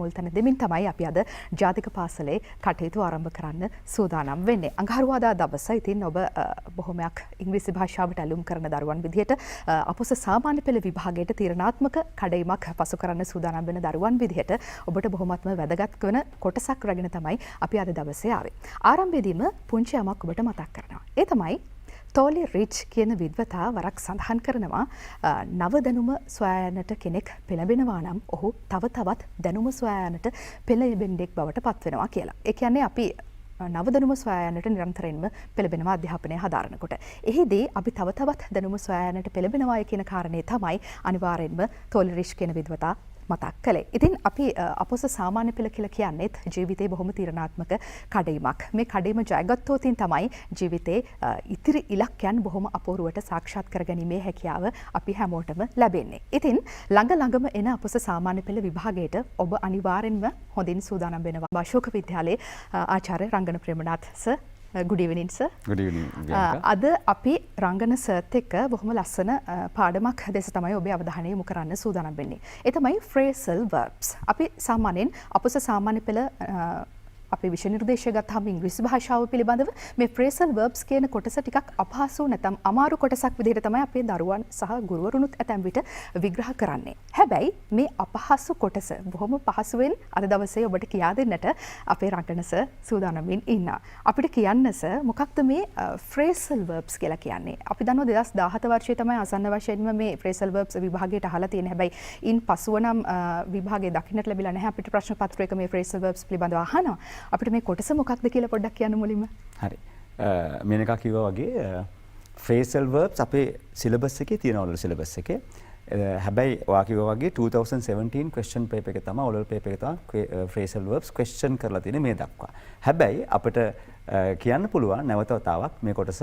මුල් තැන දෙමින් තමයි අපි අද ජාතික පාසලේ කටයුතු ආරම්භ කරන්න සූදානම් වෙන්නේ. අඟහරුවාදා දවස ඉතින් ඔබ බොහොමයක් ඉංග්‍රීසි භාෂාවට ඇලුම් කරන දරුවන් විදිහට අපොස සාමාන්‍ය පෙළ විභාගයට තීරණාත්මක කඩයිමක් පසු කරන්න සූදානම් වෙන දරුවන් විදිහට ඔබට බොහොමත්ම වැදගත් වන කොටසක් රැගෙන තමයි අපි අද දවසේ ආවේ. ආරම්භයේදීම පුංචි යමක් ඔබට මතක් කරනවා. ඒ තමයි තෝලි රිච් කියන විද්වතා වරක් සඳහන් කරනවා නව දැනුම සොයා යන්නට කෙනෙක් පෙළඹෙනවා නම් ඔහු තව තවත් දැනුම සොයා යන්නට පෙළඹෙන්නෙක් බවට පත් වෙනවා කියලා. ඒ කියන්නේ අපි නව දැනුම සොයා යන්නට නිරන්තරයෙන්ම පෙළඹෙනවා අධ්‍යාපනය හදාරනකොට. එහිදී අපි තව තවත් දැනුම සොයා යන්නට පෙළඹෙනවා කියන කාරණේ තමයි අනිවාර්යෙන්ම තෝලි රිච් කියන විද්වතා මතක් කළේ. ඉතින් අපි අපොස සාමාන්‍ය පෙළ කියලා කියන්නේත් ජීවිතේ බොහොම තීරණාත්මක කඩයිමක්. මේ කඩයිම ජයගත්තොතින් තමයි ජීවිතේ ඉතිරි ඉලක්කයන් බොහොම අපූර්වට සාක්ෂාත් කරගැනීමේ හැකියාව අපි හැමෝටම ලැබෙන්නේ. ඉතින් ළඟ එන අපොස සාමාන්‍ය පෙළ විභාගයට ඔබ අනිවාර්යෙන්ම හොඳින් සූදානම් වෙනවා. අශෝක විද්‍යාලයේ ආචාර්ය රංගන Premanath sir, good evening sir. Good evening. අද අපි රංගන සර්ත් එක්ක බොහොම ලස්සන පාඩමක් දෙස තමයි ඔබේ අවධානය යොමු කරන්න සූදානම් වෙන්නේ. ඒ තමයි phrasal verbs. අපි සාමාන්‍යයෙන් අපොස සාමාන්‍ය පෙළ අපි විෂය නිර්දේශය ගත්තාම ඉංග්‍රීසි භාෂාව පිළිබඳව මේ phrasal verbs කියන කොටස ටිකක් අපහසු නැත්නම් අමාරු කොටසක් විදිහට තමයි අපේ දරුවන් සහ ගුරුවරුනුත් ඇතැම් විට විග්‍රහ කරන්නේ. හැබැයි මේ අපහසු කොටස බොහොම පහසුවෙන් අද දවසේ ඔබට කියා දෙන්නට අපේ රංගන සර් සූදානම්ින් ඉන්නවා. අපිට කියන්න සර් මොකක්ද මේ phrasal verbs කියලා කියන්නේ? අපි දන්නවා 2017 වර්ෂයේ තමයි ආසන්න වශයෙන්ම මේ phrasal verbs විභාගයට අහලා තියෙන්නේ. හැබැයි ඉන් පසුව නම් විභාගයේ දකින්නට ලැබිලා නැහැ. අපිට ප්‍රශ්න පත්‍රයක මේ phrasal verbs පිළිබඳව අහනවා. අපිට මේ කොටස මොකක්ද කියලා පොඩ්ඩක් කියන්න මුලින්ම. හරි. මේනකා කිව්වා වගේ phrasal verbs අපේ සිලබස් එකේ තියෙනවලු සිලබස් එකේ. හැබැයි ඔයා කිව්වා වගේ 2017 question paper එකේ තමයි oral paper එකේ තමයි phrasal verbs question කරලා තියෙන්නේ මේ දක්වා. හැබැයි අපිට කියන්න පුළුවන් නැවත වතාවක් මේ කොටස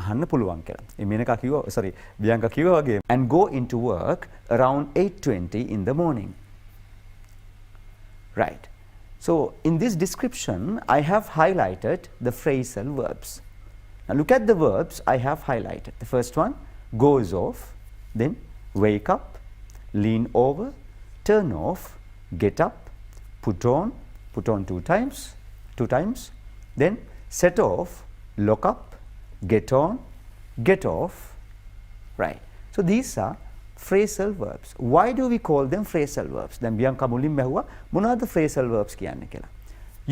අහන්න පුළුවන් කියලා. මේනකා කිව්වා බියංකා කිව්වා වගේ and go into work around 8:20 in the morning. Right. So in this description, I have highlighted the phrasal verbs. Now look at the verbs I have highlighted. The first one, goes off, then wake up, lean over, turn off, get up, put on two times, then set off, lock up, get on, get off, right. So these are phrasal verbs. Why do we call them phrasal verbs? Then Bianca මුලින්ම ඇහුවා මොනවද phrasal verbs කියන්නේ කියලා.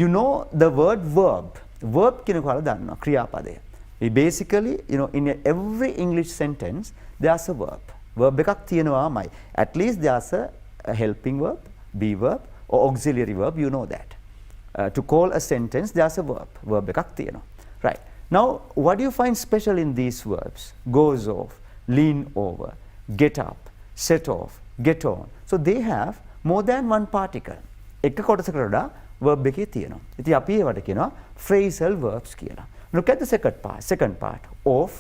You know the word verb. Verb කියනකොට දන්නවා ක්‍රියාපදය. We basically, in every English sentence there's a verb. Verb එකක් තියෙනවාමයි. At least there's a helping verb, be verb or auxiliary verb, you know that. To call a sentence there's a verb. Verb එකක් තියෙනවා. Right. Now what do you find special in these verbs? Goes off, lean over, get up, set off, get on. So they have more than one particle. එක කොටසකට වඩා verb එකේ තියෙනවා. ඉතින් අපි ඒවට කියනවා phrasal verbs කියලා. Look at the second part. Off,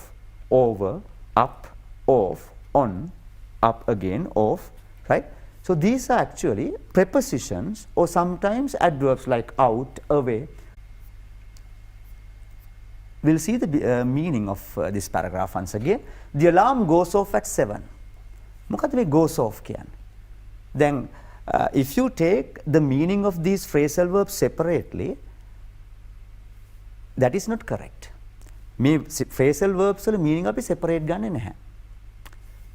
over, up, off, on, up again, off, right? So these are actually prepositions or sometimes adverbs like out, away. We'll see the meaning of this paragraph once again. The alarm goes off at 7. මොකද මේ goes off කියන්නේ? Then if you take the meaning of these phrasal verbs separately, that is not correct. මේ phrasal verbs වල meaning අපි separate ගන්නෙ නැහැ.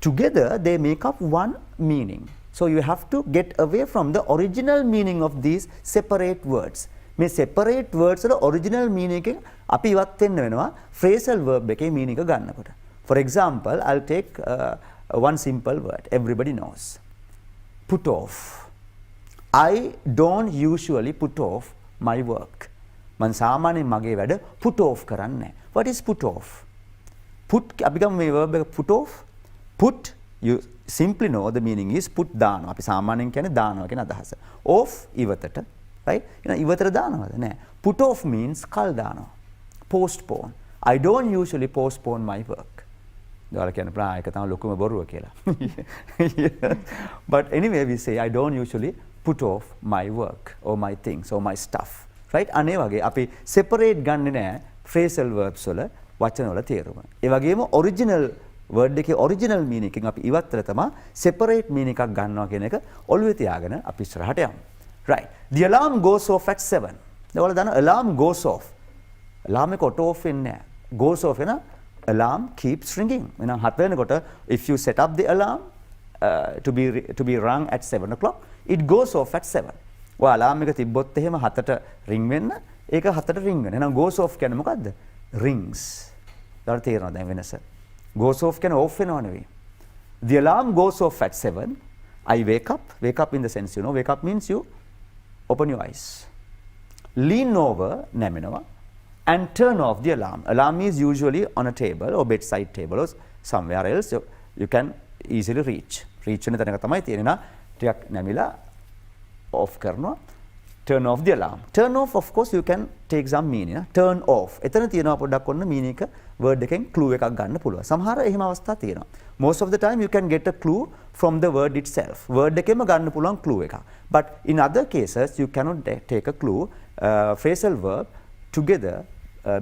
Together they make up one meaning. So you have to get away from the original meaning of these separate words. මේ separate words වල original meaning එකෙන් අපි ඉවත් වෙන්න වෙනවා phrasal verb එකේ meaning එක ගන්නකොට. For example, I'll take one simple word everybody knows. Put off. I don't usually put off my work. මම සාමාන්‍යයෙන් මගේ වැඩ put off කරන්නේ නැහැ. What is put off? Put අපි ගමු මේ verb එක put off. Put, you simply know the meaning is put දානවා. අපි සාමාන්‍යයෙන් කියන්නේ දානවා කියන අදහස. Off ඉවතට, right? ඉවතට දානවද? නැහැ. Put off means කල් දානවා. Postpone. I don't usually postpone my work. දාලා කියන ප්‍රායක තමයි ලොකුම බොරුව කියලා. But anyway we say I don't usually put off my work or my things or my stuff. Right? අනේ වගේ අපි separate ගන්නෙ නැහැ phrasal verbs වල වචන වල තේරුම. ඒ වගේම original word එකේ original meaning එකෙන් අපි ඉවත් කරලා තමයි separate meaning එකක් ගන්නවා කියන එක ඔළුවේ තියාගෙන අපි ඉස්සරහට යමු. Right. The alarm goes off at 7. දැන් ඔයාලා දන්නවා alarm goes off. alarm එක auto off වෙන්නේ නැහැ. goes off වෙන alarm keeps ringing. එහෙනම් 7 වෙනකොට if you set up the alarm to be rung at 7 o'clock, it goes off at 7. ඔය alarm එක තිබ්බොත් එහෙම 7ට ring වෙන්න ඒක 7ට ring වෙනවා. එහෙනම් goes off කියන්නේ මොකද්ද? rings. ඊට තේරෙනවද දැන් වෙනස? goes off කියන්නේ off වෙනව නෙවෙයි. The alarm goes off at 7. I wake up. Wake up in the sense, wake up means you open your eyes. Lean over, නැමෙනවා, and turn off the alarm. Alarm is usually on a table or bedside table or somewhere else. You can easily reach. Reach වෙන තැනක තමයි තියෙනවා. ටිකක් නැමිලා off කරනවා. Turn off the alarm. Turn off, of course, you can take some meaning. Turn off. එතන තියෙනවා පොඩ්ඩක් ඔන්න meaning එක word එකෙන් clue එකක් ගන්න පුළුවන්. සමහර එහෙම අවස්ථා තියෙනවා. Most of the time you can get a clue from the word itself. Word එකෙම ගන්න පුළුවන් clue එකක්. But in other cases you cannot take a clue. Phrasal verb together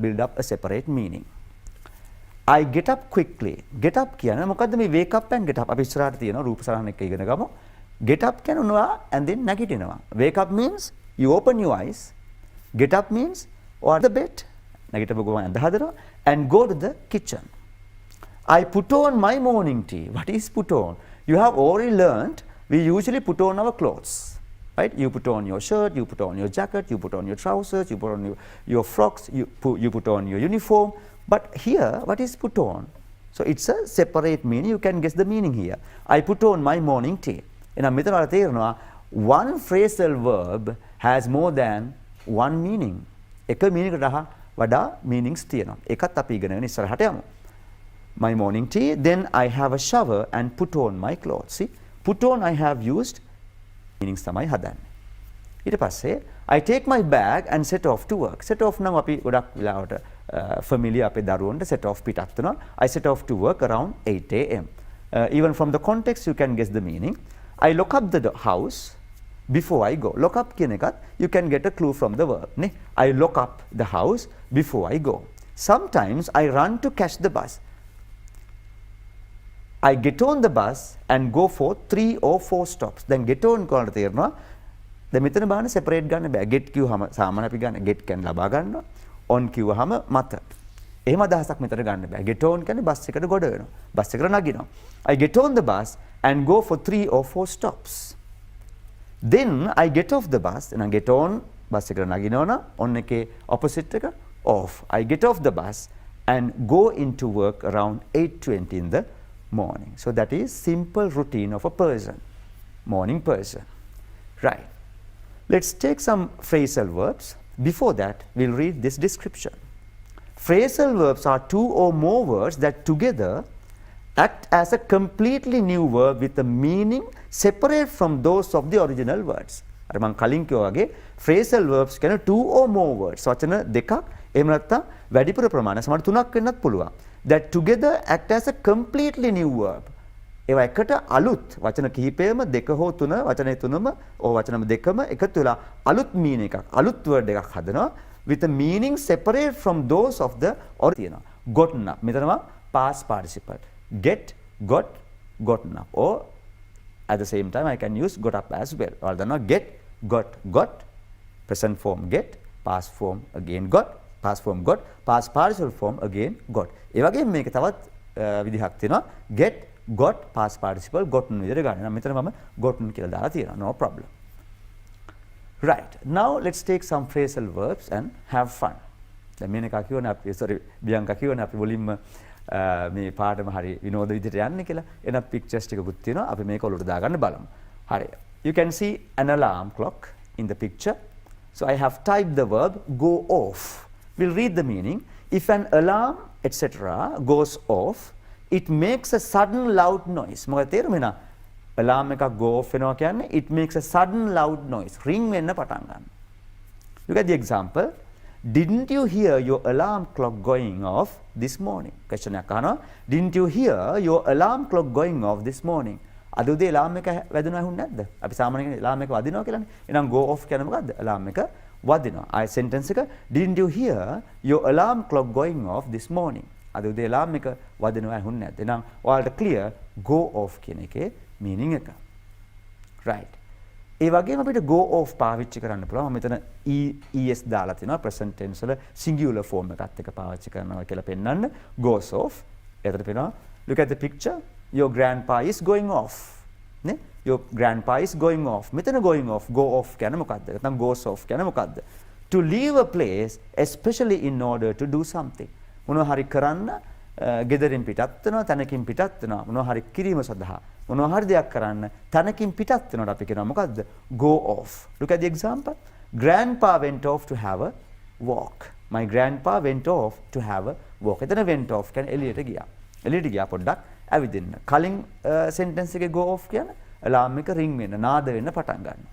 build up a separate meaning. I get up quickly. Get up කියන්නේ මොකද්ද මේ wake up and get up. අපි ඉස්සරහට තියෙනවා රූප සරහන එක ඉගෙන ගමු. Get up කියන්නේ උනවා and then නැගිටිනවා. Wake up means you open your eyes. Get up means or the bed. නැගිටපු ගමන් ඇඳ හදනවා and go to the kitchen. I put on my morning tea. What is put on? You have already learned we usually put on our clothes. Right? You put on your shirt, you put on your jacket, you put on your trousers, you put on your frocks, you put on your uniform. But here, what is put on? So it's a separate meaning. You can guess the meaning here. I put on my morning tea. එහෙනම් මෙතන වල තේරෙනවා one phrasal verb has more than one meaning. එක meaning එකකට වඩා meanings තියෙනවා. ඒකත් අපි ඉගෙනගෙන ඉස්සරහට යමු. My morning tea, then I have a shower and put on my clothes. See, put on I have used meanings තමයි හදන්නේ. ඊට පස්සේ I take my bag and set off to work. Set off නම් අපි ගොඩක් වෙලාවට familiar අපේ දරුවන්ට set off පිටත් වෙනවා. I set off to work around 8 a.m. Even from the context you can guess the meaning. I lock up the house before I go. Lock up කියන එකත් you can get a clue from the verb. නේ? I lock up the house before I go. Sometimes I run to catch the bus. I get on the bus and go for 3 or 4 stops. Then get on කරනට තේරෙනවා. දැන් මෙතන බලන්න separate ගන්න බෑ. Get කිව්වහම සාමාන්‍ය අපි ගන්න get කියන්නේ ලබා ගන්නවා. On කිව්වහම මත. එහෙම අදහසක් මෙතන ගන්න බෑ. Get on කියන්නේ බස් එකට ගොඩ වෙනවා. බස් එකට නගිනවා. I get on the bus and go for 3 or 4 stops. Then I get off the bus and I get on bus එකට නගිනවනම් on එකේ opposite එක off. I get off the bus and go into work around 8:20 in the morning. So that is simple routine of a person. Morning person. Right. Let's take some phrasal verbs. Before that, we'll read this description. Phrasal verbs are two or more words that together act as a completely new verb with a meaning separate from those of the original words. අර මම කලින් කිව්වා වගේ phrasal verbs කියන two or more words. වචන දෙකක් එහෙම නැත්නම් වැඩිපුර ප්‍රමාණය සමහර තුනක් වෙන්නත් පුළුවන්. That together act as a completely new verb. ඒවා එකට අලුත් වචන කිහිපයම දෙක හෝ තුන වචනේ තුනම වචනම දෙකම එකතු වෙලා අලුත් meaning එකක් අලුත් word එකක් හදනවා with a meaning separate from those of the original. Gotten up. මෙතනම past participle. Get, got, gotten up. Or at the same time I can use got up as well. Or the get, got, present form get, past form again got, past form got, past participle form again got. ඒ වගේම මේක තවත් විදිහක් තියෙනවා. Get, got, past participle gotten විදිහට ගන්න. නම් මෙතන මම gotten කියලා දාලා තියෙනවා. No problem. Right. Now let's take some phrasal verbs and have fun. දැන් මේක කියවන අපි බියංකා කියවන අපි මුලින්ම මේ පාඩම හරි විනෝද විදිහට යන්නේ කියලා. එනත් pictures ටිකකුත් තියෙනවා. අපි මේක ඔලුවට දාගන්න බලමු. හරි. You can see an alarm clock in the picture. So I have typed the verb go off. We'll read the meaning. If an alarm etc. goes off, it makes a sudden loud noise. මොකද තේරුම එනවා? alarm එකක් go off වෙනවා කියන්නේ it makes a sudden loud noise. ring වෙන්න පටන් ගන්නවා. Look at the example. Didn't you hear your alarm clock going off this morning? question එකක් අහනවා. Didn't you hear your alarm clock going off this morning? අද උදේ alarm එක වැදුනා ඇහුන්නේ නැද්ද? අපි සාමාන්‍යයෙන් alarm එක වදිනවා කියලානේ. එහෙනම් go off කියන්නේ මොකද්ද? alarm එක වදිනවා. ආයෙ sentence එක didn't you hear your alarm clock going off this morning? අද උදේ alarm එක වදිනවා ඇහුන්නේ නැද්ද? එහෙනම් ඔයාලට clear go off කියන එකේ meaning එක. Right. ඒ වගේම අපිට go off පාවිච්චි කරන්න පුළුවන්. මම මෙතන es දාලා තිනවා present tense වල singular form එකත් එක්ක පාවිච්චි කරනවා කියලා පෙන්වන්න. goes off. එතකොට පෙන්වනවා look at the picture. Your grandpa is going off. නේ? Your grandpa is going off. මෙතන going off, go off කියන්නේ මොකද්ද? නැත්නම් goes off කියන්නේ මොකද්ද? To leave a place especially in order to do something. මොනවා හරි කරන්න ගෙදරින් පිටත් වෙනවා, තැනකින් පිටත් වෙනවා. මොනවා හරි කිරීම සඳහා මොනවා හරි දෙයක් කරන්න තැනකින් පිටත් වෙනවට අපි කියනවා මොකද්ද? Go off. Look at the example. Grandpa went off to have a walk. My grandpa went off to have a walk. එතන went off කියන්නේ එළියට ගියා. එළියට ගියා පොඩ්ඩක් ඇවිදින්න. කලින් sentence එකේ go off කියන්නේ alarm එක ring වෙන්න, නාද වෙන්න පටන් ගන්නවා.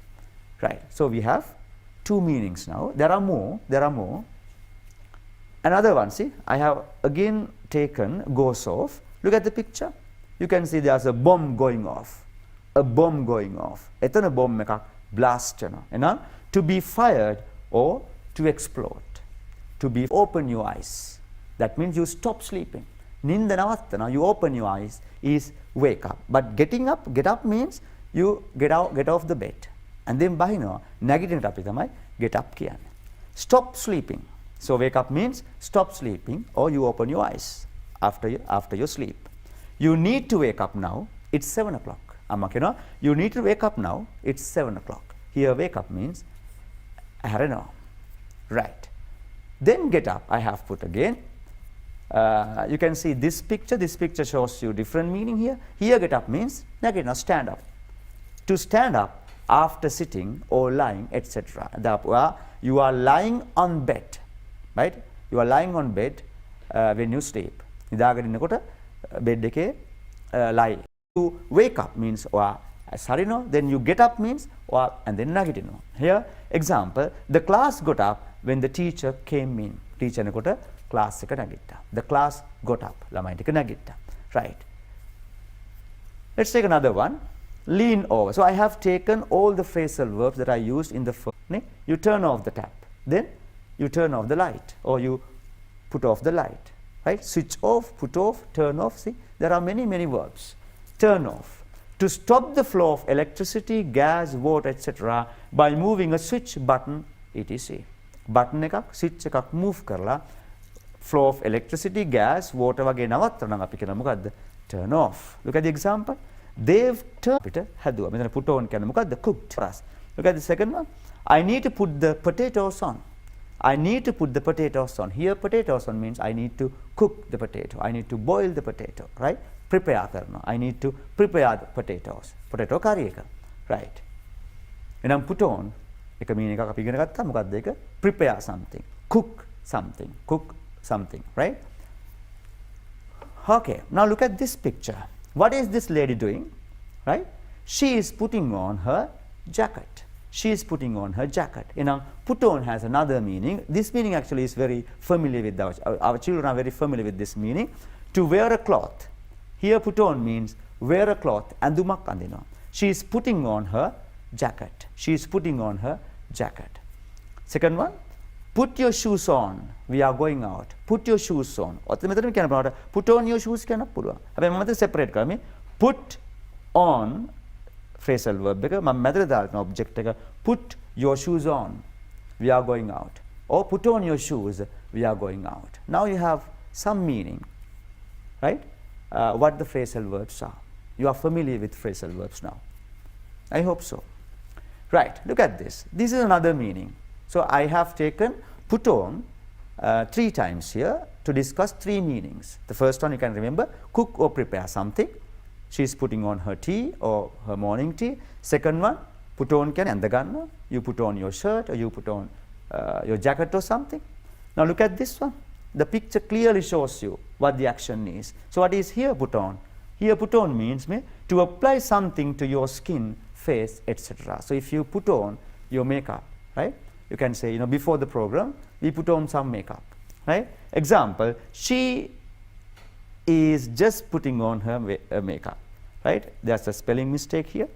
Right. So we have two meanings now. There are more. Another one, see, I have again taken goes off. Look at the picture. You can see there's a bomb going off. A bomb going off. එතන bomb එකක් blast වෙනවා. එහෙනම් to be fired or to explode. To be open your eyes. That means you stop sleeping. නින්ද නවත්තනවා. You open your eyes is wake up. But get up means you get off the bed. And then බහිනවා. නැගිටිනට අපි තමයි get up කියන්නේ. Stop sleeping. So wake up means stop sleeping or you open your eyes after your sleep. You need to wake up now. It's 7 o'clock. Amma කියනවා you need to wake up now. It's 7 o'clock. Here wake up means ඇහැරෙනවා. Right. Then get up. I have put again. You can see this picture. This picture shows you different meaning here. Here get up means නැගිටිනවා, stand up. To stand up after sitting or lying, etc. You are lying on bed. Right? You are lying on bed when you sleep. නිදාගෙන ඉන්නකොට bed එකේ lie. To wake up means sarino, then you get up means and then නැගිටිනවා. Here example, the class got up when the teacher came in. Teacher එනකොට class එක නැගිට්ටා. The class got up. ළමයි ටික නැගිට්ටා. Right. Let's take another one. Lean over. So I have taken all the phrasal verbs that I used in the first. You turn off the tap. Then you turn off the light or you put off the light. Right? Switch off, put off, turn off. See, there are many verbs. Turn off. To stop the flow of electricity, gas, water, etc. by moving a switch button, etc. Button එකක්, switch එකක් move කරලා flow of electricity, gas, water වගේ නවත්තනවා නම් අපි කියන මොකද්ද? Turn off. Look at the example. They've turned පිට හැදුවා. මෙතන put on කියන්නේ මොකද්ද? Cooked for us. Look at the second one. I need to put the potatoes on. I need to put the potatoes on. Here potatoes on means I need to cook the potato. I need to boil the potato. Right? Prepare කරනවා. I need to prepare the potatoes. Potato curry එක. Right. එහෙනම් put on එක meaning එකක් අපි ඉගෙන ගත්තා. මොකක්ද ඒක? Prepare something. Cook something. Cook something. Right? Okay. Now look at this picture. What is this lady doing? Right? She is putting on her jacket. She is putting on her jacket. Put on has another meaning. This meaning actually is very familiar with our children are very familiar with this meaning. To wear a cloth. Here put on means wear a cloth. Andumak andina. She is putting on her jacket. She is putting on her jacket. Second one. Put your shoes on. We are going out. Put your shoes on. Put on your shoes කියන්න පුළුවන්. හැබැයි මම මෙතන separate කරමි. Put on phrasal verb එක මම මැදට දාන object එක put your shoes on. We are going out. Or put on your shoes. We are going out. Now you have some meaning. Right? What the phrasal verbs are. You are familiar with phrasal verbs now. I hope so. Right. Look at this. This is another meaning. So I have taken put on 3 times here to discuss 3 meanings. The first one you can remember, cook or prepare something. She is putting on her tea or her morning tea. Second one, put on can and the gun. You put on your shirt or you put on your jacket or something. Now look at this one. The picture clearly shows you what the action is. So what is here put on? Here put on means to apply something to your skin, face, etc. So if you put on your makeup, right? You can say, before the program, we put on some makeup, right? Example, she is just putting on her makeup, right? There's a spelling mistake here.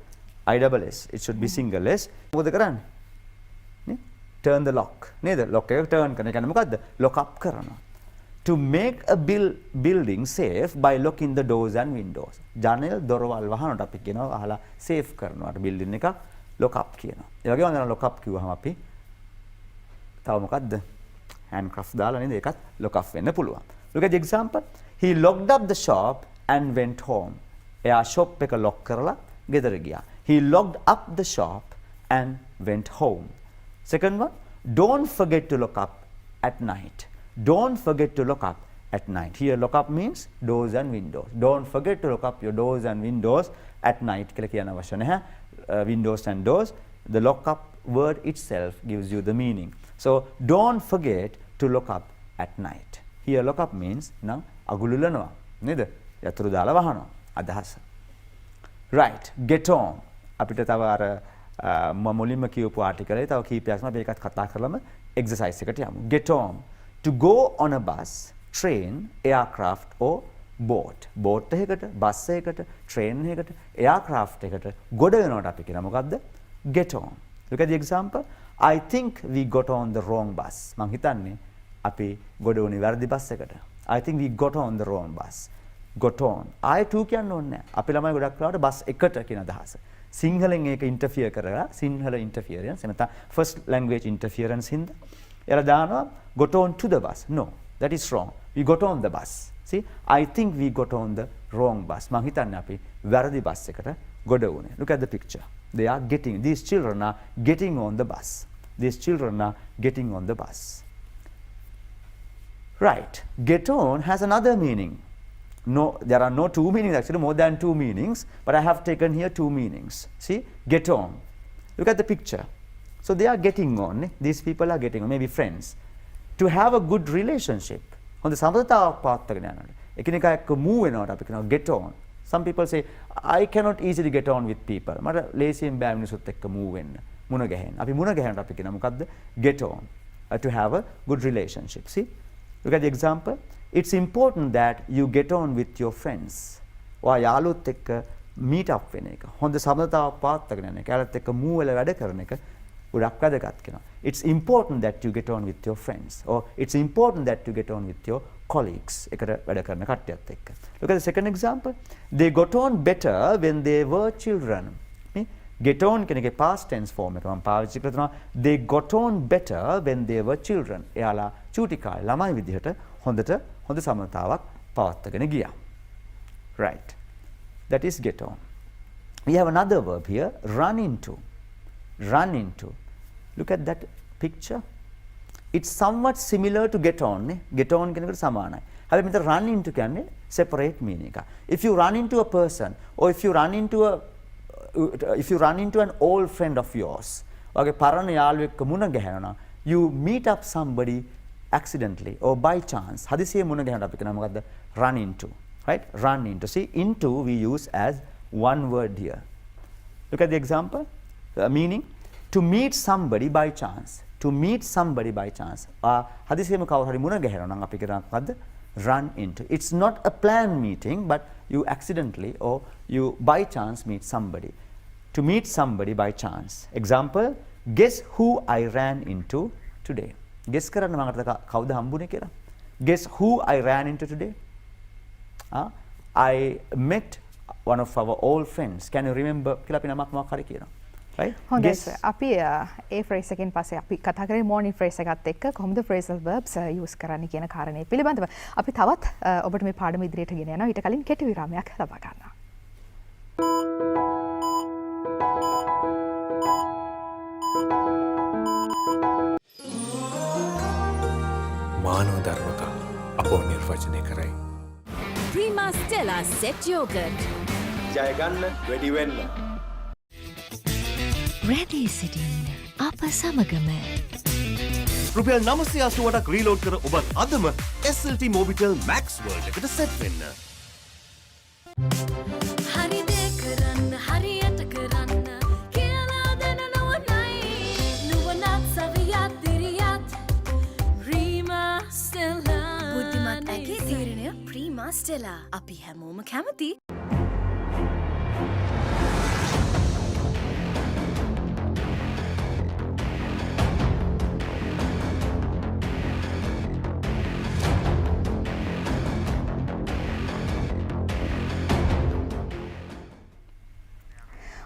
I-double-S. It should be single S. මොකද කරන්නේ? Turn the lock. නේද? lock එක turn කරන එක මොකද්ද? lock up කරනවා. To make a building safe by locking the doors and windows. ජනෙල් දොරවල් වහනට අපි කියනවා අහලා safe කරනවා. building එක lock up කියනවා. ඒ වගේම දැන් lock up කිව්වහම අපි තව මොකද්ද? handcuff දාලා නේද? ඒකත් lock up වෙන්න පුළුවන්. Look at the example. He locked up the shop and went home. එයා shop එක lock කරලා ගෙදර ගියා. He locked up the shop and went home. Second one, don't forget to lock up at night. Don't forget to lock up at night. Here lock up means doors and windows. Don't forget to lock up your doors and windows at night. කියලා කියන අවශ්‍ය නැහැ. Windows and doors. The lock up word itself gives you the meaning. So don't forget to lock up at night. Here lock up means නම් අගුලුලනවා නේද? යතුරු දාලා වහනවා. අදහස. Right. Get on. අපිට තව අර මුලින්ම කියපු ආටිකල් එකේ තව කීපයක්ම අපි ඒකත් කතා කරලම එක්සර්සයිස් එකට යමු. Get on. To go on a bus, train, aircraft or boat. boat එකකට, බස් එකකට, train එකකට, aircraft එකකට ගොඩ වෙනවට අපි කියන මොකද්ද? Get on. Look at the example. I think we got on the wrong bus. මං හිතන්නේ අපි ගොඩ වුණේ වැරදි බස් එකට. I think we got on the wrong bus. got on. I too කියන්න ඕනේ නැහැ. අපි ළමයි ගොඩක් වෙලාවට බස් එකට කියන අදහස. සිංහලෙන් ඒක ඉන්ටර්ෆියර් කරලා සිංහල ඉන්ටර්ෆියරන්ස් එනත first language interference හින්දා එලා දානවා got on to the bus. No, that is wrong. We got on the bus. See, I think we got on the wrong bus. මං හිතන්නේ අපි වැරදි බස් එකට ගොඩ වුණේ. Look at the picture. They are getting, these children are getting on the bus. These children are getting on the bus. Right. Get on has another meaning. No, there are no two meanings, actually more than two meanings, but I have taken here two meanings. See, get on. Look at the picture. So they are getting on, these people are getting on, maybe friends. To have a good relationship. හොඳ සම්බන්ධතාවක් පවත්වාගෙන යනවාට. එකිනෙකා එක්ක move වෙනවට අපි කියනවා get on. Some people say I cannot easily get on with people. මට ලේසියෙන් බෑ මිනිස්සුත් එක්ක move වෙන්න. මුණ ගැහෙන්න. අපි මුණ ගැහෙනට අපි කියනවා මොකද්ද? get on. To have a good relationship. See? Look at the example. It's important that you get on with your friends. ඔයා යාළුවොත් එක්ක meet up වෙන එක. හොඳ සම්බන්ධතාවක් පවත්වාගෙන යන එක. යාළුවොත් එක්ක move වෙලා වැඩ කරන එක ගොඩක් වැදගත් කියනවා. It's important that you get on with your friends. Or it's important that you get on with your colleagues. එකට වැඩ කරන කට්ටියත් එක්ක. Look at the second example. They got on better when they were children. Get on කියන එකේ past tense form එක මම පාවිච්චි කරනවා. They got on better when they were children. එයාලා චූටි කාලේ ළමයි විදිහට හොඳ සම්මතාවක් පවත්වාගෙන ගියා. Right. That is get on. We have another verb here, run into. Run into. Look at that picture. It's somewhat similar to get on. Get on කෙනෙකුට සමානයි. හැබැයි මෙතන run into කියන්නේ separate meaning එක. If you run into a person or if you run into an old friend of yours, වගේ පරණ යාළුවෙක් මුණ ගැහෙනවා, you meet up somebody accidentally or by chance. හදිසියෙ මුණ ගැහෙනට අපි කියනවා මොකද්ද? run into. Right? Run into. See, into we use as one word here. Look at the example. The meaning, to meet somebody by chance. To meet somebody by chance. හදිසියෙම කවුරු හරි මුණ ගැහෙනවා නම් අපි කියනවා මොකද්ද? run into. It's not a planned meeting, but you accidentally or you by chance meet somebody. To meet somebody by chance. Example, guess who I ran into today. Guess කරන්න මම අර කවුද හම්බුනේ කියලා. Guess who I ran into today? I met one of our old friends. Can you remember? කියලා අපි නමක් මොකක් හරි කියනවා. Right? හොඳයි සර්. අපි ඒ ෆ්‍රේස් එකෙන් පස්සේ අපි කතා කරේ morning phrase එකත් එක්ක කොහොමද phrasal verbs use කරන්නේ කියන කාරණේ පිළිබඳව. අපි තවත් ඔබට මේ පාඩම ඉදිරියට ගෙන යනවා. ඊට කලින් කෙටි විරාමයක් ලබා ගන්නවා. මානව ධර්මතා අපෝ නිර්වචනය කරයි. Prima Stella Set Yogurt. ජය ගන්න වැඩි වෙන්න. රැඳී සිටින්න අප සමගම රුපියල් 980ක් රීලෝඩ් කර ඔබත් අදම SLT Mobitel Max World එකට සෙට් වෙන්න. හරි දේ කරන්න හරියට කරන්න කියලා දෙන නුවණයි නුවණත් සවියත් දිරියත් Prima Stella බුද්ධිමත් ඇගේ තීරණය Prima Stella අපි හැමෝම කැමති.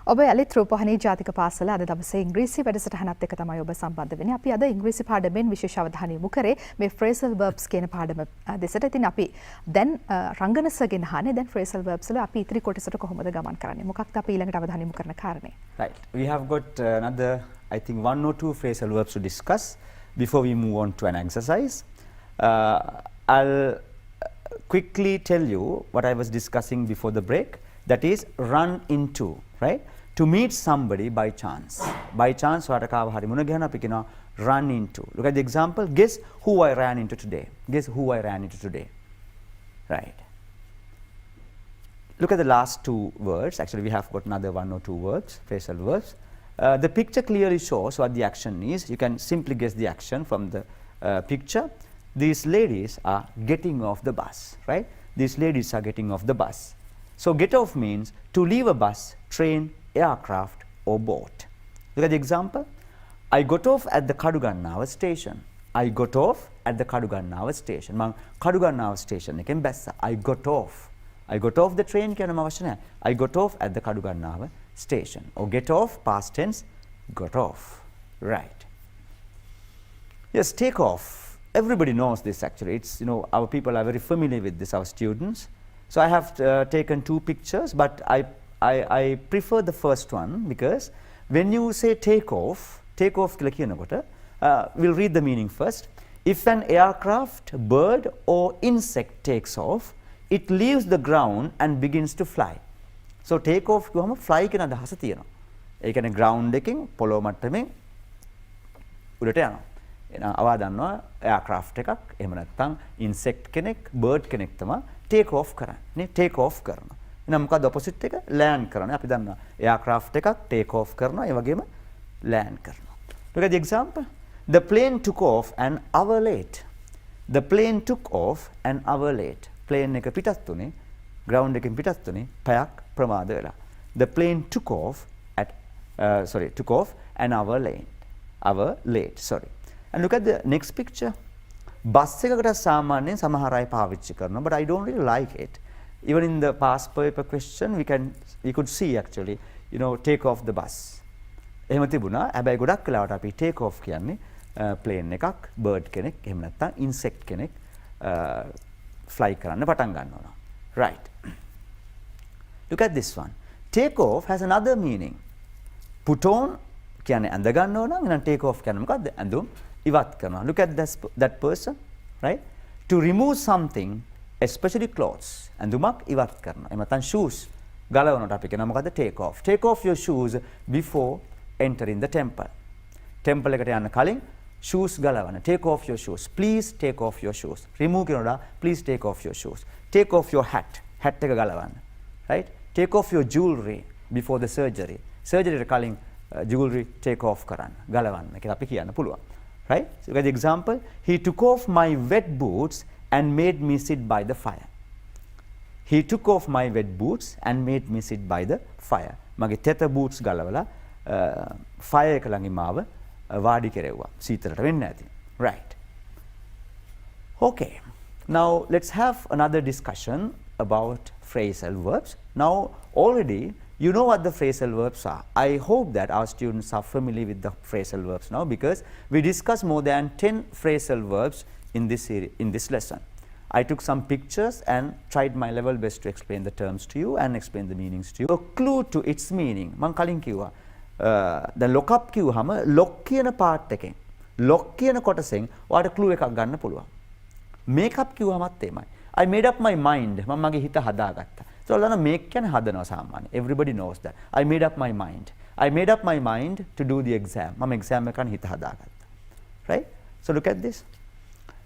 ඔබ යලිත් රූපවාහිනී ජාතික පාසල අද දවසේ ඉංග්‍රීසි වැඩසටහනත් එක්ක තමයි ඔබ සම්බන්ධ වෙන්නේ. අපි අද ඉංග්‍රීසි පාඩමෙන් විශේෂ අවධානය යොමු කරේ මේ phrasal verbs කියන පාඩම දෙසට. ඉතින් අපි දැන් රංගනසගෙන අහන්නේ දැන් phrasal verbs වල අපි ඉතිරි කොටසට කොහොමද ගමන් කරන්නේ? මොකක්ද අපි ඊළඟට අවධානය යොමු කරන කාරණේ? Right. We have got another, I think, 1 or 2 phrasal verbs to discuss before we move on to an exercise. I'll quickly tell you what I was discussing before the break. That is run into, right? To meet somebody by chance. By chance, වටකාව හරි මුණ ගැහන අපි කියනවා run into. Look at the example. Guess who I ran into today. Guess who I ran into today. Right. Look at the last 2 words. Actually, we have got another 1 or 2 words, phrasal verbs. The picture clearly shows what the action is. You can simply guess the action from the picture. These ladies are getting off the bus, right? These ladies are getting off the bus. So get off means to leave a bus, train, aircraft or boat. Look at the example. I got off at the Kadugannawa station. I got off at the Kadugannawa station. මං Kadugannawa station එකෙන් බැස්සා. I got off. I got off the train කියනම අවශ්‍ය නැහැ. I got off at the Kadugannawa station. Or get off, past tense, got off. Right. Yes, take off. Everybody knows this actually. It's, you know, our people are very familiar with this, our students. So I have taken 2 pictures, but I prefer the first one because when you say take off කියලා කියනකොට we'll read the meaning first. If an aircraft, bird or insect takes off, it leaves the ground and begins to fly. So take off කියවම fly කියන අදහස තියෙනවා. ඒ කියන්නේ ground එකකින් පොළොව මට්ටමින් උඩට යනවා. එහෙනම් අවා දන්නවා aircraft එකක් එහෙම නැත්නම් insect කෙනෙක්, bird කෙනෙක් තමයි take off කරන්නේ. take off කරනවා. එහෙනම් මොකක්ද opposite එක? land කරනවා. අපි දන්නවා aircraft එකක් take off කරනවා. ඒ වගේම land කරනවා. Look at the example. The plane took off an hour late. The plane took off an hour late. plane එක පිටත් උනේ ground එකෙන් පිටත් උනේ පැයක් ප්‍රමාද වෙලා. The plane took off an hour late. And look at the next picture. Bus එකකට සාමාන්‍යයෙන් සමහර අය පාවිච්චි කරනවා, but I don't really like it. Even in the past paper question we could see actually, you know, take off the bus. එහෙම තිබුණා. හැබැයි ගොඩක් වෙලාවට අපි take off කියන්නේ plane එකක්, bird කෙනෙක්, එහෙම නැත්නම් insect කෙනෙක් fly කරන්න පටන් ගන්නවා. Right. Look at this one. Take off has another meaning. Put on කියන්නේ ඇඳ ගන්නව නම් එහෙනම් take off කියන්නේ මොකද්ද? ඇඳුම් ඉවත් කරනවා. Look at that person, right? To remove something, especially clothes. ඇඳුමක් ඉවත් කරනවා. එහෙම නැත්නම් shoes ගලවනකොට අපි කියනවා මොකද්ද? take off. Take off your shoes before entering the temple. temple එකට යන්න කලින් shoes ගලවන්න. take off your shoes. Please take off your shoes. remove කරනවා. please take off your shoes. take off your hat. hat එක ගලවන්න. right? take off your jewelry before the surgery. surgery එකට කලින් jewelry take off කරන්න. ගලවන්න කියලා අපි කියන්න පුළුවන්. Right? So look at the example. He took off my wet boots and made me sit by the fire. He took off my wet boots and made me sit by the fire. මගේ තෙත boots ගලවලා fire එක ළඟින් මාව වාඩි කෙරෙව්වා. සීතලට වෙන්නේ නැති. Right. Okay. Now let's have another discussion about phrasal verbs. Now already you know what the phrasal verbs are. I hope that our students are familiar with the phrasal verbs now because we discussed more than 10 phrasal verbs in this lesson. I took some pictures and tried my level best to explain the terms to you and explain the meanings to you. A clue to its meaning. මං කලින් කිව්වා දැන් lock up කිව්වහම lock කියන part එකෙන් lock කියන කොටසෙන් ඔයාලට clue එකක් ගන්න පුළුවන්. make up කිව්වමත් එමයයි. I made up my mind. මම මගේ හිත හදාගත්තා. So make කියන්නේ හදනවා සාමාන්‍ය. Everybody knows that. I made up my mind. I made up my mind to do the exam. මම exam එකකට හිත හදාගත්තා. Right? So look at this.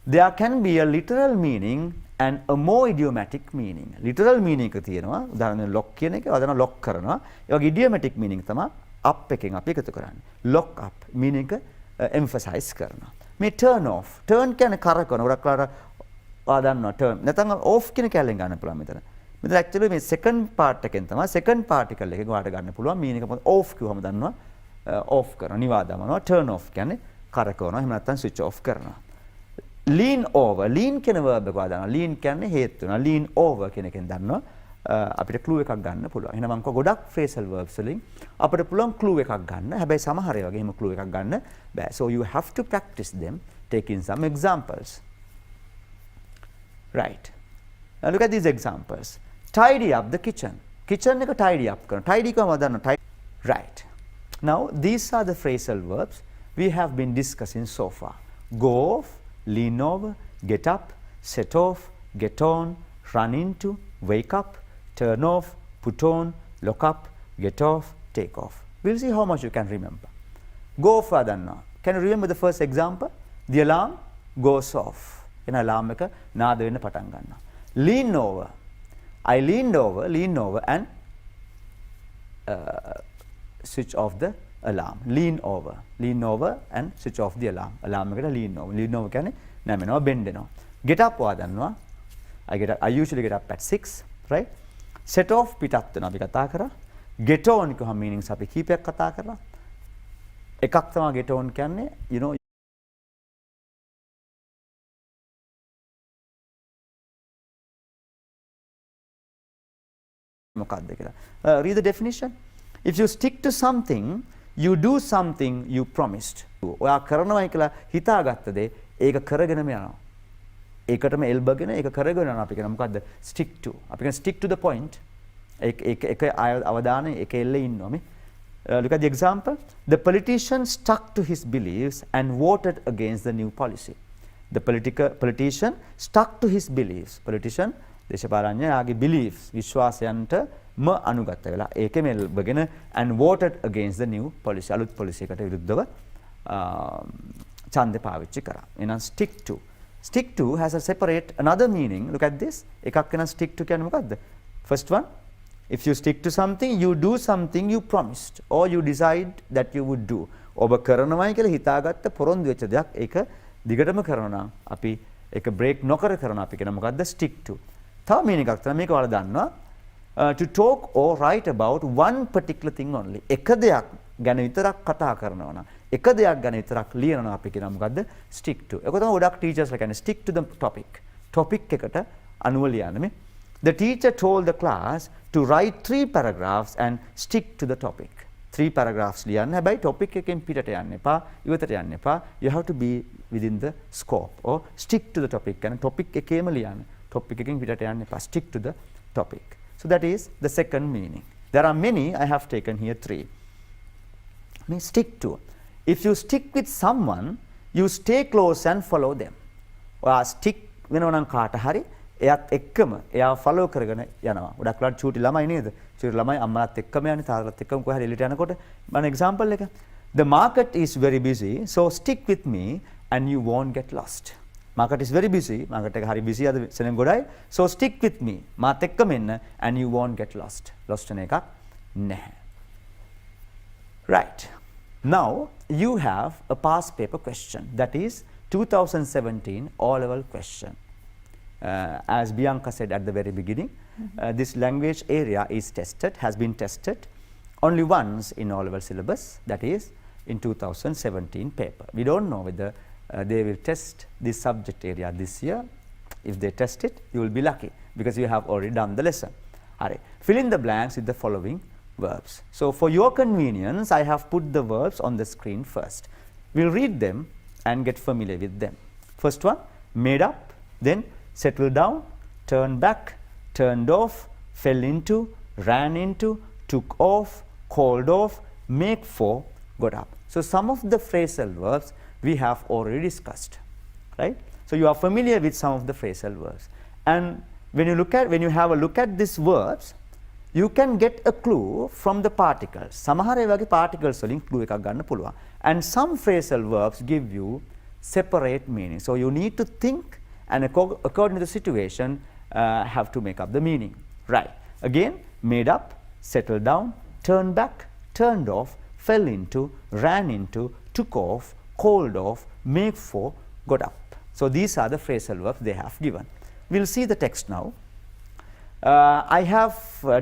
There can be a literal meaning and a more idiomatic meaning. Literal meaning එක තියෙනවා. උදාහරණයක් lock කියන එක වදන lock කරනවා. ඒ වගේ idiomatic meaning තමයි up එකෙන් අපි එකතු කරන්නේ. lock up meaning එක emphasize කරනවා. මේ turn off. turn කියන්නේ කරකවන. ගොඩක් වෙලාවට ආදන්නවා turn. නැත්නම් off කියන කැලෙන් ගන්න පුළුවන් මෙතන. මෙතන actually මේ second part එකෙන් තමයි second particle එකෙන් ඔයාලට ගන්න පුළුවන් meaning එක මොකද off කිව්වම දන්නවා off කරනවා නිවා දමනවා turn off කියන්නේ කරකවනවා එහෙම නැත්නම් switch off කරනවා. lean over. lean කියන verb එක ඔයා දන්නවා. lean කියන්නේ හේතු වෙනවා. lean over කියන එකෙන් දන්නවා අපිට clue එකක් ගන්න පුළුවන්. එහෙනම් මම ගොඩක් phrasal verbs වලින් අපිට පුළුවන් clue එකක් ගන්න. හැබැයි සමහර ඒවා වගේ එහෙම clue එකක් ගන්න බෑ. So you have to practice them taking some examples. Right. Now look at these examples. Tidy up the kitchen. Kitchen එක tidy up කරනවා. Tidy කොහමද දන්නව? Right. Now these are the phrasal verbs we have been discussing so far. Go off, lean over, get up, set off, get on, run into, wake up, turn off, put on, lock up, get off, take off. We'll see how much you can remember. Go further now. Can you remember the first example? The alarm goes off. In alarm එක නාද වෙන්න පටන් ගන්නවා. Lean over. I lean over and switch off the alarm. Lean over and switch off the alarm. Alarm එකට lean over. Lean over කියන්නේ නැමෙනවා bend වෙනවා. Get up ඔයා දන්නවා. I usually get up at 6, right? Set off පිටත් වෙනවා අපි කතා කරා. Get on කියවම meanings අපි කීපයක් කතා කරා. එකක් තමයි get on කියන්නේ, you know, මොකක්ද කියලා. Read the definition. If you stick to something, you do something you promised. ඔයා කරනවායි කියලා හිතාගත්ත දේ ඒක කරගෙනම යනවා. ඒකටම එල්බගෙන ඒක කරගෙන යනවා අපි කියන මොකද්ද? Stick to. අපි කියන stick to the point. ඒක අවධානය ඒක එල්ලේ ඉන්නවා මේ. Look at the example. The politician stuck to his beliefs and voted against the new policy. The politician stuck to his beliefs. Politician දේශපාලඥයාගේ beliefs විශ්වාසයන්ට අනුගත වෙලා ඒකෙම එල්බගෙන and voted against the new policy. අලුත් policy එකට විරුද්ධව ඡන්දය පාවිච්චි කරා. එහෙනම් stick to. Stick to has a separate another meaning. Look at this. එකක් වෙන stick to කියන්නේ මොකද්ද? First one, if you stick to something, you do something you promised or you decide that you would do. ඔබ කරනවායි කියලා හිතාගත්ත පොරොන්දු වෙච්ච දෙයක් ඒක දිගටම කරනවා නම් අපි ඒක break නොකර කරනවා අපි කියන මොකද්ද? Stick to. තව meaning එකක් තමයි මේක ඔයාලා දන්නවා. To talk or write about one particular thing only. එක දෙයක් ගැන විතරක් කතා කරනවා නම් එක දෙයක් ගැන විතරක් ලියනවා අපි කියනවා මොකද්ද? Stick to. ඒක තමයි ගොඩක් teachers ලා කියන්නේ stick to the topic. Topic එකට අනුව ලියන්න මේ. The teacher told the class to write 3 paragraphs and stick to the topic. 3 paragraphs ලියන්න. හැබැයි topic එකෙන් පිටට යන්න එපා. ඉවතට යන්න එපා. You have to be within the scope or stick to the topic. කියන්නේ topic එකේම ලියන්න. Topic එකෙන් පිටට යන්න එපා. Stick to the topic. So that is the second meaning. There are many. I have taken here 3. Mean stick to. If you stick with someone, you stay close and follow them. ඔයා stick වෙනවා නම් කාට හරි එයාත් එක්කම එයාව follow කරගෙන යනවා. ගොඩක් වෙලාවට චූටි ළමයි නේද? චූටි ළමයි අම්මලාත් එක්කම යන්නේ තාත්තලාත් එක්කම කොහේ හරි එළියට යනකොට මම example එක. The market is very busy, so stick with me and you won't get lost. Market is very busy. Market එක හරි busy අද සෙනෙන් ගොඩයි. So stick with me. මාත් එක්කම එන්න and you won't get lost. Lost වෙන එකක් නැහැ. Right. Now you have a past paper question, that is 2017 O-level question. As Bianca said at the very beginning, this language area is tested, has been tested only once in O-level syllabus, that is in 2017 paper. We don't know whether they will test this subject area this year. If they test it, you will be lucky because you have already done the lesson. All right. Fill in the blanks with the following verbs. So for your convenience, I have put the verbs on the screen first. We'll read them and get familiar with them. First one, made up, then settled down, turned back, turned off, fell into, ran into, took off, called off, make for, got up. So some of the phrasal verbs we have already discussed, right? So you are familiar with some of the phrasal verbs. And when you have a look at these verbs, you can get a clue from the particles. සමහර ඒ වගේ particles වලින් clue එකක් ගන්න පුළුවන්. And some phrasal verbs give you separate meaning. So you need to think and according to the situation have to make up the meaning. Right. Again, made up, settled down, turned back, turned off, fell into, ran into, took off, called off, make for, got up. So these are the phrasal verbs they have given. We'll see the text now. I have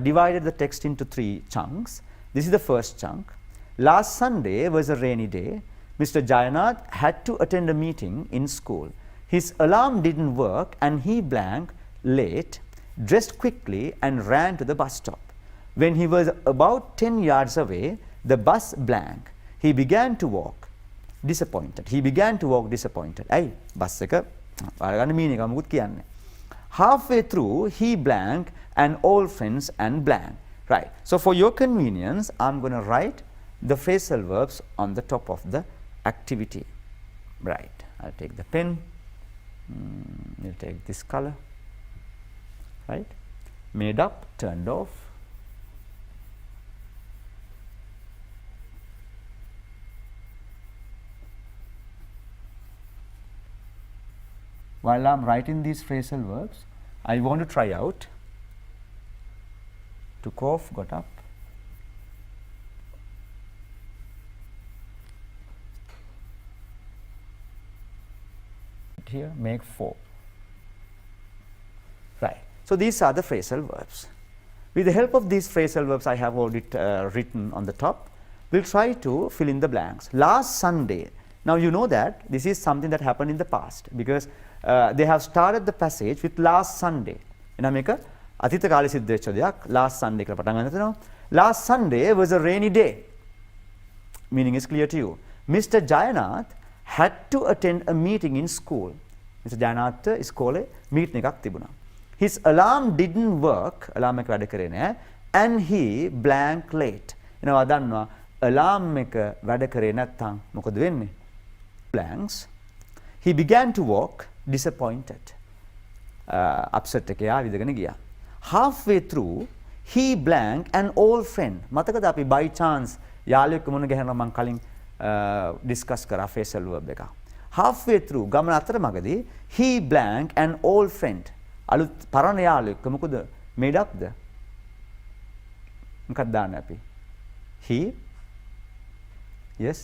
divided the text into 3 chunks. This is the first chunk. Last Sunday was a rainy day. Mr. Jayanath had to attend a meeting in school. His alarm didn't work and he blanked late. dressed quickly and ran to the bus stop. When he was about 10 yards away, the bus blank. He began to walk disappointed. He began to walk disappointed. Ay, bus එක අරගන්න meaning එක මොකුත් කියන්නේ. Halfway through, he blank and all friends and blank. Right. So for your convenience, I'm going to write the phrasal verbs on the top of the activity. Right. I'll take the pen. We'll take this color. Right. Made up, turned off. While I'm writing these phrasal verbs, I want to try out. Took off, got up. Here, make 4. Right. So these are the phrasal verbs. With the help of these phrasal verbs I have already written on the top, we'll try to fill in the blanks. Last Sunday. Now you know that this is something that happened in the past because they have started the passage with last Sunday. එනම් මේක අතීත කාලේ සිද්ධ වෙච්ච දෙයක්. Last Sunday කියලා පටන් ගන්න තියෙනවා. Last Sunday was a rainy day. Meaning is clear to you. Mr. Jayanath had to attend a meeting in school. Mr. Jayanath ඉස්කෝලේ meeting එකක් තිබුණා. His alarm didn't work. alarm එක වැඩ කරේ නෑ. And he blank late. එනවා දන්නවා alarm එක වැඩ කරේ නැත්නම් මොකද වෙන්නේ? Blanks. He began to walk disappointed. Upset එක යා විදගෙන ගියා. Halfway through, he blank an old friend. මතකද අපි by chance යාළුවෙක් මුණ ගැහෙනවා මම කලින් discuss කරා phrasal verb එක. Halfway through ගමන අතරමඟදී he blank an old friend. අලුත් පරණ යාළුවෙක් මොකද made up ද? මොකක්ද දාන්නේ අපි? He yes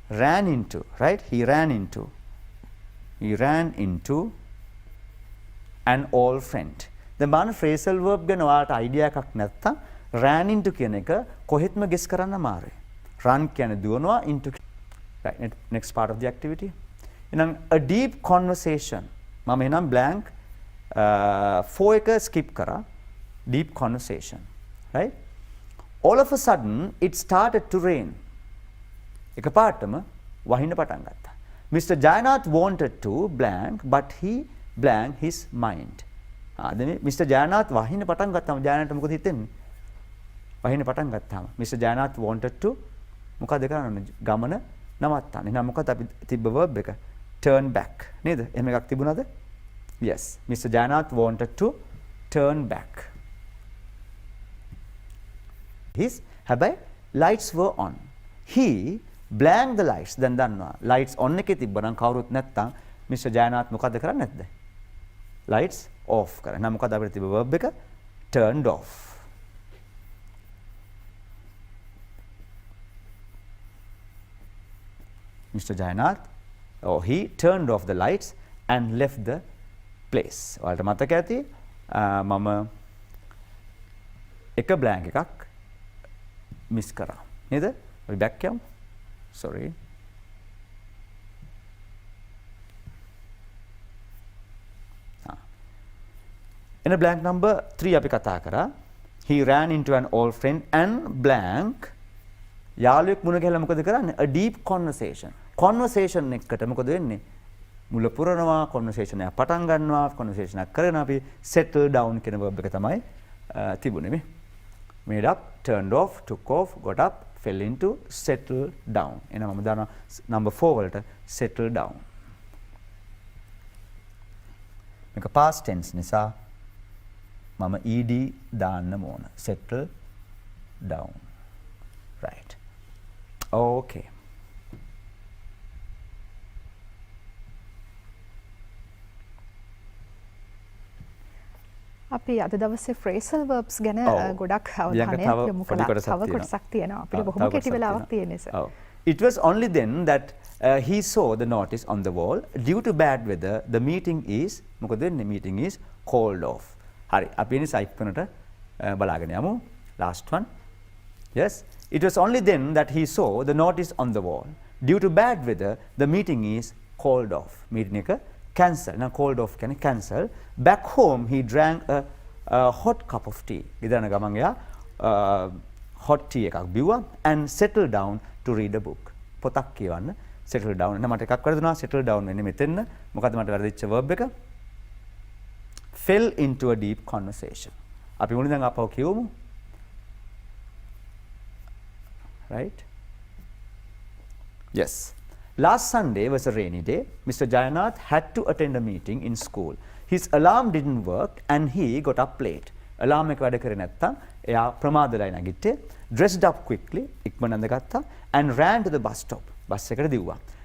ran into, right? He ran into an old friend. දැන් බලන්න phrasal verb ගැන ඔයාලට idea එකක් නැත්තම් ran into කියන එක කොහෙත්ම guess කරන්න අමාරුයි. run කියන්නේ දුවනවා into. Right, next part of the activity. එහෙනම් a deep conversation. මම එහෙනම් blank 4 එක skip කරා. Deep conversation. Right? All of a sudden it started to rain. එකපාරටම වහින්න පටන් ගත්තා. Mr. Jayanath wanted to blank but he blank his mind. දැන් Mr. Jayanath වහින්න පටන් ගත්තාම Jayanath මොකද හිතෙන්නේ? වහින්න පටන් ගත්තාම Mr. Jayanath wanted to මොකද කරන්නේ? ගමන නවත්තන්න. එහෙනම් මොකද අපි තිබ්බ verb එක? turn back. නේද? එහෙම එකක් තිබුණාද? Yes. Mr. Jayanath wanted to turn back. His හැබැයි lights were on. He blank the lights. දැන් දන්නවා. lights on එකේ තිබ්බනම් කවුරුත් නැත්තම් Mr. Jayanath මොකද කරන්නේ නැද්ද? lights off කරා. එහෙනම් මොකද අපිට තිබ්බ verb එක? turned off. Mr. Jayanath, he turned off the lights and left the place. ඔයාලට මතක ඇති මම එක blank එකක් miss කරා. නේද? අපි back යමු. Sorry. In a blank number 3 අපි කතා කරා. He ran into an old friend and blank යාළුවෙක් මුණ ගැහලා මොකද කරන්නේ? A deep conversation. Conversation එකට මොකද වෙන්නේ? මුල පුරනවා, conversation එක පටන් ගන්නවා, conversation එක කරගෙන අපි settle down කියන verb එක තමයි තිබුණේ මේ. Made up, turned off, took off, got up, fell into, settle down. එහෙනම් මම දානවා number 4 වලට settle down. මේක past tense නිසා මම ed දාන්න ඕන. settle down. Right. Okay. අපි අද දවසේ phrasal verbs ගැන ගොඩක් අවධානය යොමු කළා. තව කොටසක් තියෙනවා. අපිට බොහොම කෙටි වෙලාවක් තියෙන නිසා. It was only then that he saw the notice on the wall. Due to bad weather, the meeting is මොකද වෙන්නේ? meeting is called off. හරි. අපි ඉන්නේ සයිප් කරනට බලාගෙන යමු. Last one. Yes. It was only then that he saw the notice on the wall. Due to bad weather, the meeting is called off. meeting එක cancel. Now called off කියන්නේ cancel. Back home he drank a hot cup of tea. ඉදන ගමන් එයා hot tea එකක් බිව්වා and settled down to read a book. පොතක් කියවන්න settle down. එන්න මට එකක් වැරදුනා settle down වෙන්නේ මෙතෙන්න. මොකද්ද මට වැරදිච්ච verb එක? fell into a deep conversation. අපි මුලින් දැන් අපව කියවමු. Right? Yes. Last Sunday was a rainy day. Mr. Jayanath had to attend a meeting in school. His alarm didn't work and he got up late. Alarm එක වැඩ කරේ නැත්තම් එයා ප්‍රමාදලයි නැගිට්ටේ. Dressed up quickly, ඉක්මනට ගත්තා and ran to the bus stop. Bus එකට දිව්වා.